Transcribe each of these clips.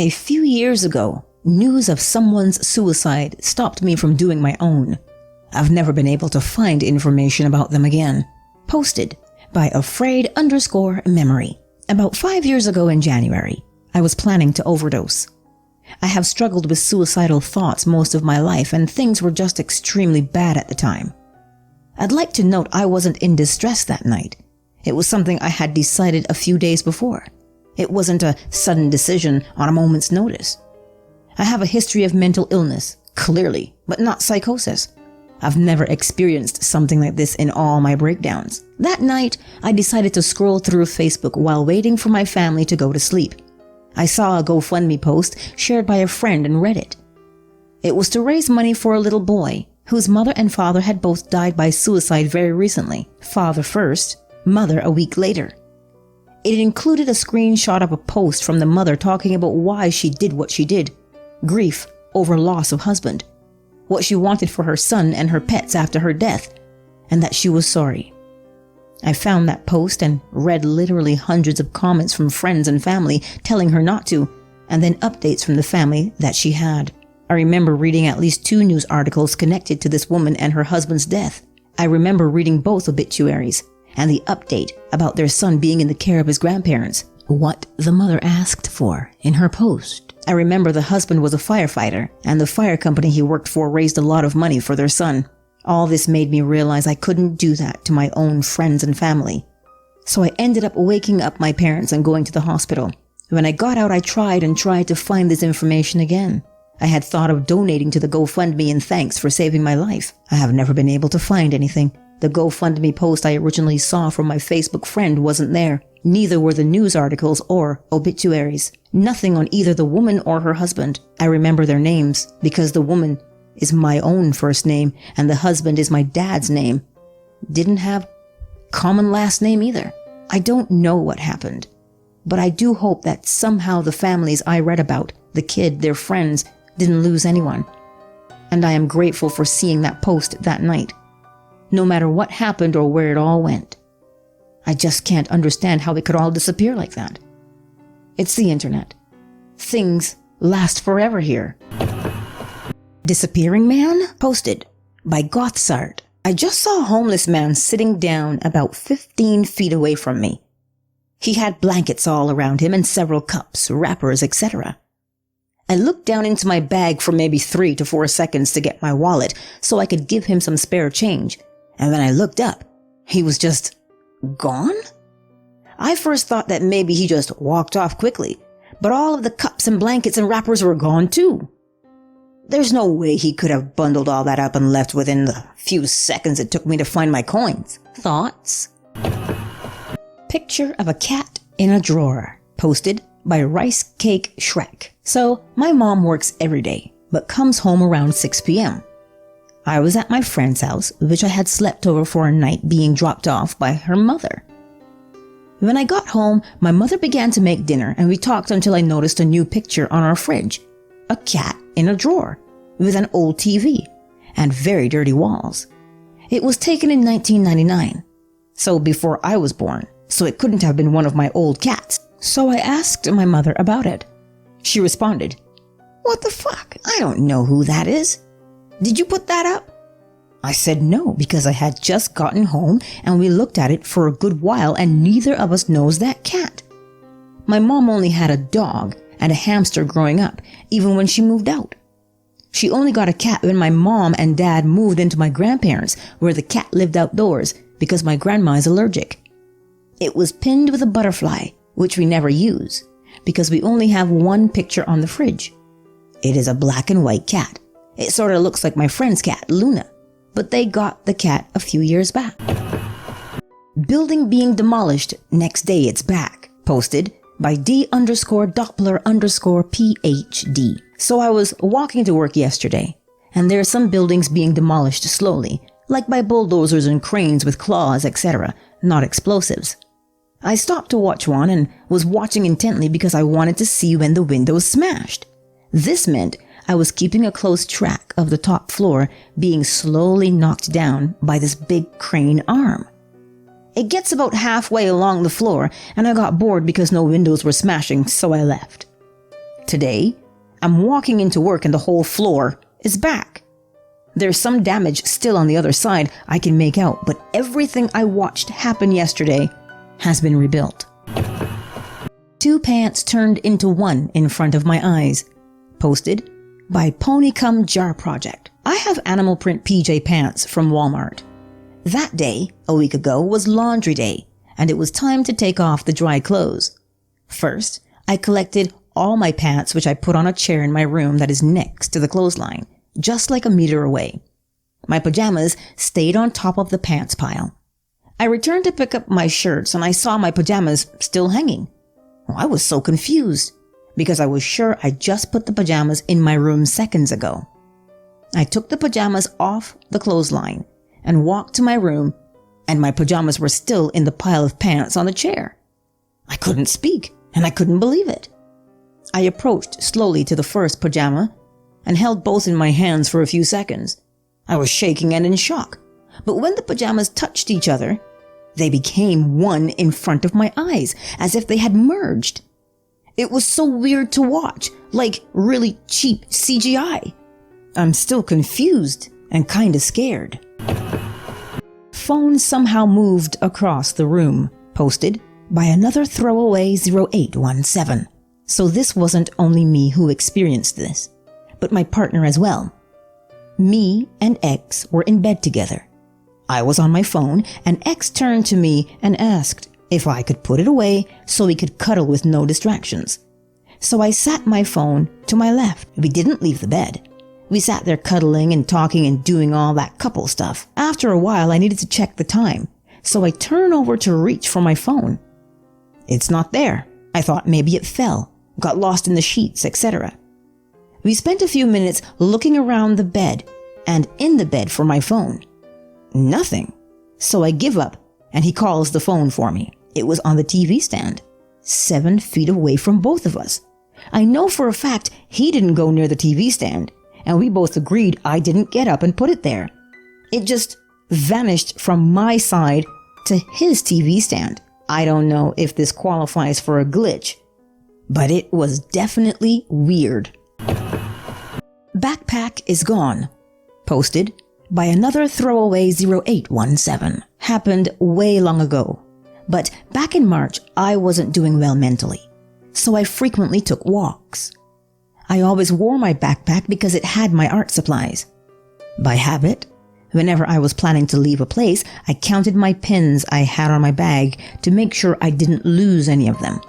A few years ago, news of someone's suicide stopped me from doing my own. I've never been able to find information about them again. Posted by afraid_memory. About 5 years ago in January, I was planning to overdose. I have struggled with suicidal thoughts most of my life, and things were just extremely bad at the time. I'd like to note I wasn't in distress that night. It was something I had decided a few days before. It wasn't a sudden decision on a moment's notice. I have a history of mental illness, clearly, but not psychosis. I've never experienced something like this in all my breakdowns. That night, I decided to scroll through Facebook while waiting for my family to go to sleep. I saw a GoFundMe post shared by a friend and read it. It was to raise money for a little boy whose mother and father had both died by suicide very recently. Father first, mother a week later. It included a screenshot of a post from the mother talking about why she did what she did. Grief over loss of husband. What she wanted for her son and her pets after her death, and that she was sorry. I found that post and read literally hundreds of comments from friends and family telling her not to, and then updates from the family that she had. I remember reading at least 2 news articles connected to this woman and her husband's death. I remember reading both obituaries and the update about their son being in the care of his grandparents, what the mother asked for in her post. I remember the husband was a firefighter, and the fire company he worked for raised a lot of money for their son. All this made me realize I couldn't do that to my own friends and family. So I ended up waking up my parents and going to the hospital. When I got out, I tried to find this information again. I had thought of donating to the GoFundMe in thanks for saving my life. I have never been able to find anything. The GoFundMe post I originally saw from my Facebook friend wasn't there. Neither were the news articles or obituaries. Nothing on either the woman or her husband. I remember their names because the woman is my own first name and the husband is my dad's name. Didn't have common last name either. I don't know what happened, but I do hope that somehow the families I read about, the kid, their friends, didn't lose anyone. And I am grateful for seeing that post that night. No matter what happened or where it all went. I just can't understand how it could all disappear like that. It's the internet. Things last forever here. Disappearing Man? Posted by Gothsart. I just saw a homeless man sitting down about 15 feet away from me. He had blankets all around him and several cups, wrappers, etc. I looked down into my bag for maybe 3 to 4 seconds to get my wallet so I could give him some spare change. And when I looked up, he was just gone? I first thought that maybe he just walked off quickly, but all of the cups and blankets and wrappers were gone too. There's no way he could have bundled all that up and left within the few seconds it took me to find my coins. Thoughts? Picture of a cat in a drawer. Posted by Rice Cake Shrek. So, my mom works every day, but comes home around 6 p.m. I was at my friend's house, which I had slept over for a night being dropped off by her mother. When I got home, my mother began to make dinner and we talked until I noticed a new picture on our fridge. A cat in a drawer with an old TV and very dirty walls. It was taken in 1999, so before I was born, so it couldn't have been one of my old cats. So I asked my mother about it. She responded, "What the fuck? I don't know who that is. Did you put that up?" I said no, because I had just gotten home and we looked at it for a good while and neither of us knows that cat. My mom only had a dog and a hamster growing up, even when she moved out. She only got a cat when my mom and dad moved into my grandparents', where the cat lived outdoors because my grandma is allergic. It was pinned with a butterfly, which we never use, because we only have one picture on the fridge. It is a black and white cat. It sort of looks like my friend's cat, Luna, but they got the cat a few years back. Building being demolished, next day it's back. Posted by D_Doppler_PhD. So I was walking to work yesterday, and there are some buildings being demolished slowly, like by bulldozers and cranes with claws, etc., not explosives. I stopped to watch one and was watching intently because I wanted to see when the windows smashed. This meant I was keeping a close track of the top floor being slowly knocked down by this big crane arm. It gets about halfway along the floor and I got bored because no windows were smashing, so I left. Today, I'm walking into work and the whole floor is back. There's some damage still on the other side I can make out, but everything I watched happen yesterday has been rebuilt. 2 pants turned into 1 in front of my eyes. Posted by Ponycum Jar Project. I have animal print PJ pants from Walmart. That day, a week ago, was laundry day, and it was time to take off the dry clothes. First, I collected all my pants, which I put on a chair in my room that is next to the clothesline, just like a meter away. My pajamas stayed on top of the pants pile. I returned to pick up my shirts and I saw my pajamas still hanging. I was so confused because I was sure I just put the pajamas in my room seconds ago. I took the pajamas off the clothesline and walked to my room, and my pajamas were still in the pile of pants on the chair. I couldn't speak and I couldn't believe it. I approached slowly to the first pajama and held both in my hands for a few seconds. I was shaking and in shock, but when the pajamas touched each other, they became one in front of my eyes, as if they had merged. It was so weird to watch, like really cheap CGI. I'm still confused and kinda scared. Phone somehow moved across the room. Posted by another throwaway 0817. So this wasn't only me who experienced this, but my partner as well. Me and X were in bed together. I was on my phone and X turned to me and asked if I could put it away so we could cuddle with no distractions. So I sat my phone to my left. We didn't leave the bed. We sat there cuddling and talking and doing all that couple stuff. After a while, I needed to check the time, so I turned over to reach for my phone. It's not there. I thought maybe it fell, got lost in the sheets, etc. We spent a few minutes looking around the bed and in the bed for my phone. Nothing. So I give up and he calls the phone for me. It was on the TV stand, 7 feet away from both of us. I know for a fact he didn't go near the TV stand, and we both agreed I didn't get up and put it there. It just vanished from my side to his TV stand. I don't know if this qualifies for a glitch, but it was definitely weird. Backpack is gone. Posted by another throwaway 0817. Happened way long ago, but back in March I wasn't doing well mentally, so I frequently took walks. I always wore my backpack because it had my art supplies. By habit, whenever I was planning to leave a place, I counted my pins I had on my bag to make sure I didn't lose any of them.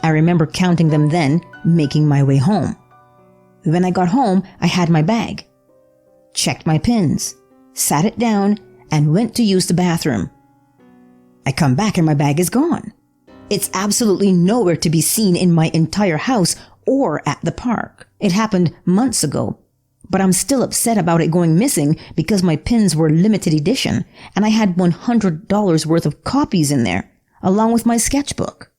I remember counting them then, making my way home. When I got home, I had my bag, checked my pins, sat it down, and went to use the bathroom. I come back and my bag is gone. It's absolutely nowhere to be seen in my entire house or at the park. It happened months ago, but I'm still upset about it going missing because my pins were limited edition and I had $100 worth of copies in there, along with my sketchbook.